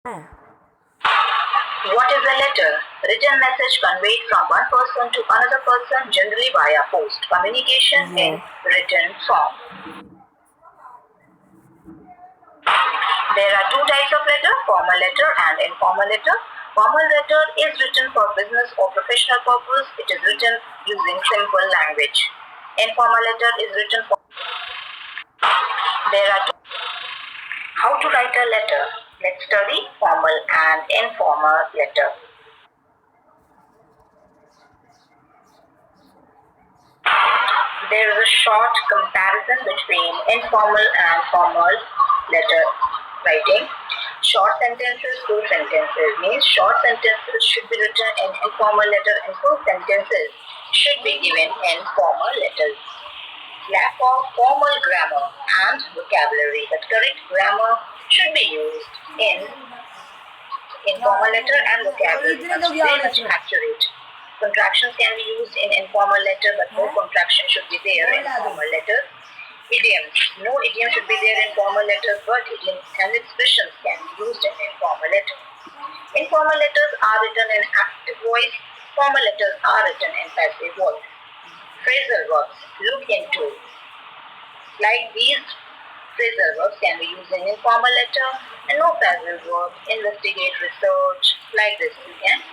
What is a letter? Written message conveyed from one person to another person, generally via post. Communication in written form. There are two types of letter, formal letter and informal letter. Formal letter is written for business or professional purpose. It is written using simple language. Informal letter is written for. There are two. How to write a letter? Let's study formal and informal letter. There is a short comparison between informal and formal letter writing. Short sentences, full sentences means short sentences should be written in informal letter and full sentences should be given in formal letters. Lack of formal grammar and vocabulary. The correct grammar should be used in informal letter and vocabulary must be very much accurate. Contractions can be used in informal letter, but no contraction should be there in formal letter. Idioms. No idiom should be there in formal letters, but idioms and expressions can be used in informal letter. Informal letters are written in active voice. Formal letters are written in passive voice. Phrasal verbs. Look into. Like these phrasal verbs can be used in informal letter, and no phrasal verb, investigate, research, like this you can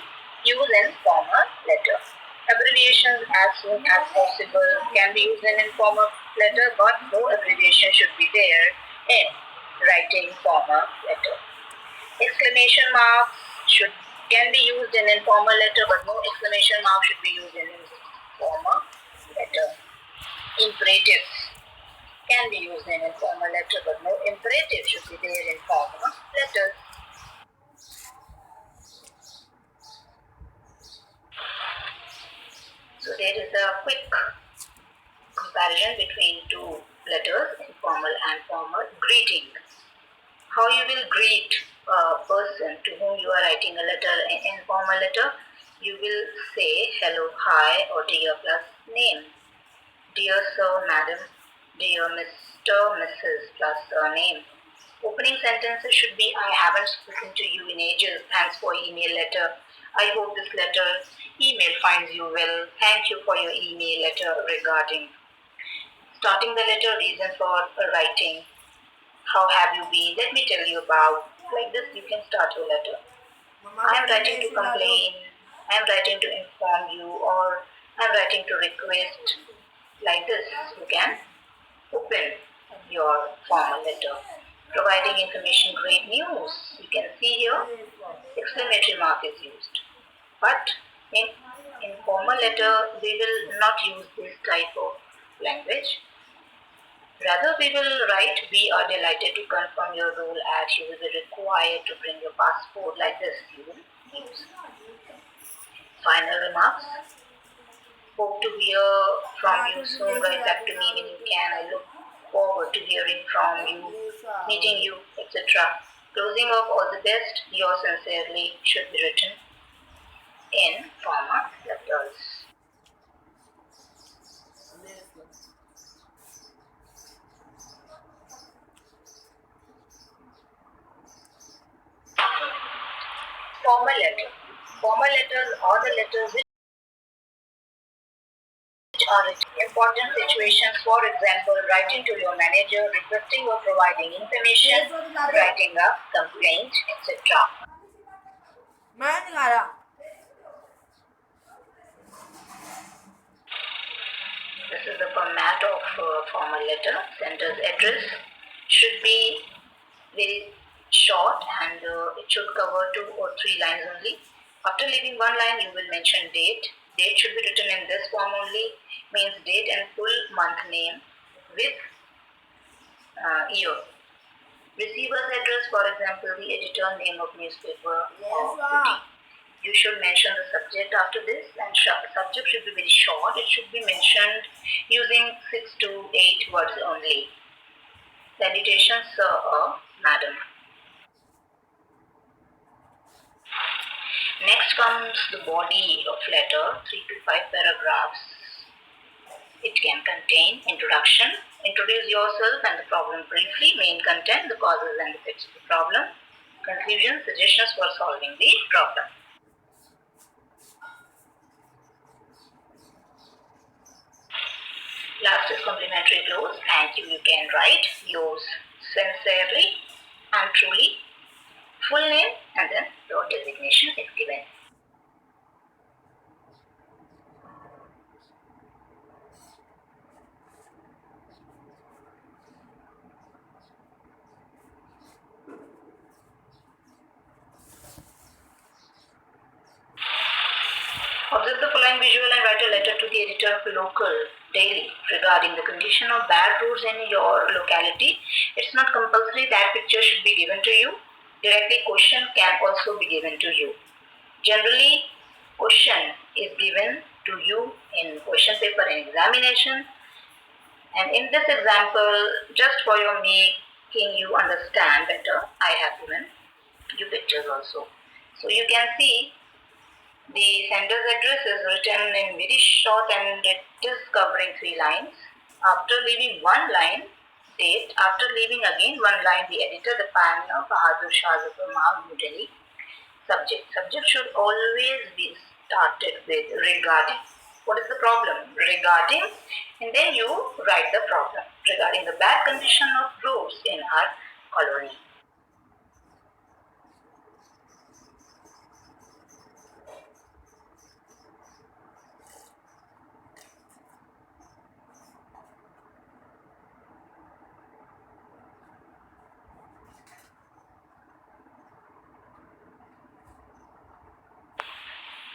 use in formal letter. Abbreviations as soon as possible can be used in informal letter, but no abbreviation should be there in writing formal letter. Exclamation marks can be used in informal letter, but no exclamation mark should be used in informal letter. Imperatives can be used in informal letter, but no imperative should be there in formal letters. So there is a quick comparison between two letters, informal and formal. Greeting. How you will greet a person to whom you are writing a letter, an informal letter. You will say hello, hi, or dear plus name. Dear sir, madam, dear Mr., Mrs. plus surname. Opening sentences should be I haven't spoken to you in ages. Thanks for email letter. I hope this email finds you well. Thank you for your email letter regarding. Starting the letter, reason for writing. How have you been? Let me tell you about. Like this, you can start your letter. I am writing to complain. I am writing to inform you, or I am writing to request. Like this, you can open your formal letter. Providing information, great news. You can see here, exclamatory mark is used. But in formal letter, we will not use this type of language. Rather, we will write, we are delighted to confirm your role as you will be required to bring your passport. Like this, you will use. Final remarks. Hope to hear from you soon. Write back to me when you can. I look forward to hearing from you, meeting you, etc. Closing of all the best, yours sincerely should be written in formal letters. Formal letter. Formal letters are the letters which are in important situations. For example, writing to your manager, requesting or providing information, writing a complaint, etc. This is the format of formal letter. Sender's address should be very short and it should cover 2 or 3 lines only. After leaving one line, you will mention date. Date should be written in this form only, means date and full month name with year. Receiver's address, for example, the editor, name of newspaper or city. You should mention the subject after this, and subject should be very short. It should be mentioned using 6 to 8 words only. Salutation, sir or madam. Next comes the body of letter, 3 to 5 paragraphs. It can contain introduction, introduce yourself and the problem briefly, main content, the causes and effects of the problem, Conclusion, suggestions for solving the problem. Last is complimentary close. Thank you. You can write yours sincerely and truly, full name, and then your designation is given. Observe the following visual and write a letter to the editor of local daily regarding the condition of bad roads in your locality. It's not compulsory that picture should be given to you. Directly question can also be given to you. Generally, question is given to you in question paper and examination. And in this example, just for your making you understand better, I have given you pictures also. So you can see the sender's address is written in very short and it is covering 3 lines. After leaving one line, date. After leaving again one line, the editor, the pioneer, Bahadur Shah Zafar Maha, New Delhi. Subject. Subject should always be started with regarding. What is the problem? Regarding, and then you write the problem regarding the bad condition of roads in our colony.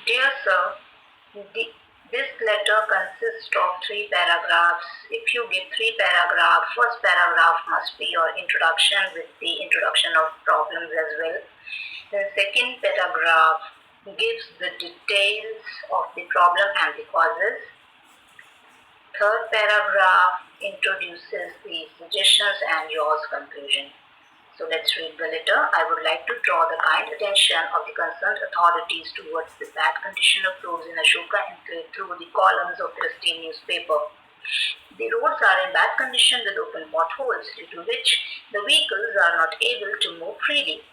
Dear sir, this letter consists of 3 paragraphs. If you give 3 paragraphs, first paragraph must be your introduction with the introduction of problems as well. The second paragraph gives the details of the problem and the causes. Third paragraph introduces the suggestions and yours conclusion. So let's read the letter. I would like to draw the kind attention of the concerned authorities towards the bad condition of roads in Ashoka enclave through the columns of the Christian newspaper. The roads are in bad condition with open potholes, due to which the vehicles are not able to move freely.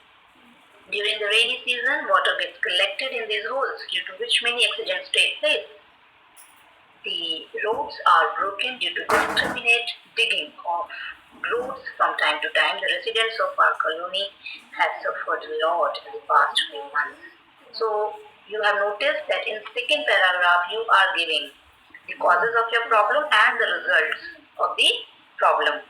During the rainy season, water gets collected in these holes, due to which many accidents take place. The roads are broken due to indiscriminate digging of roads from time to time. The residents of our colony have suffered a lot in the past few months. So you have noticed that in second paragraph you are giving the causes of your problem and the results of the problem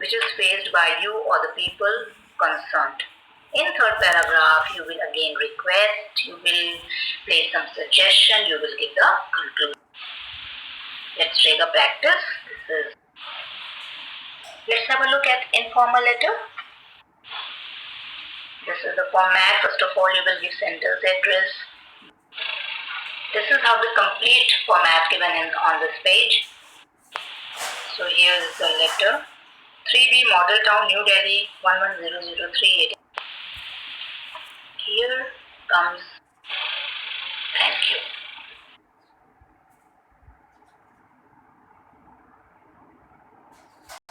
which is faced by you or the people concerned. In third paragraph you will again request, you will place some suggestion, you will give the conclusion. Let's take a practice. Let's have a look at informal letter. This is the format. First of all, you will give sender's address. This is how the complete format given on this page. So here is the letter. 3B Model Town, New Delhi, 110038. Here comes. Thank you.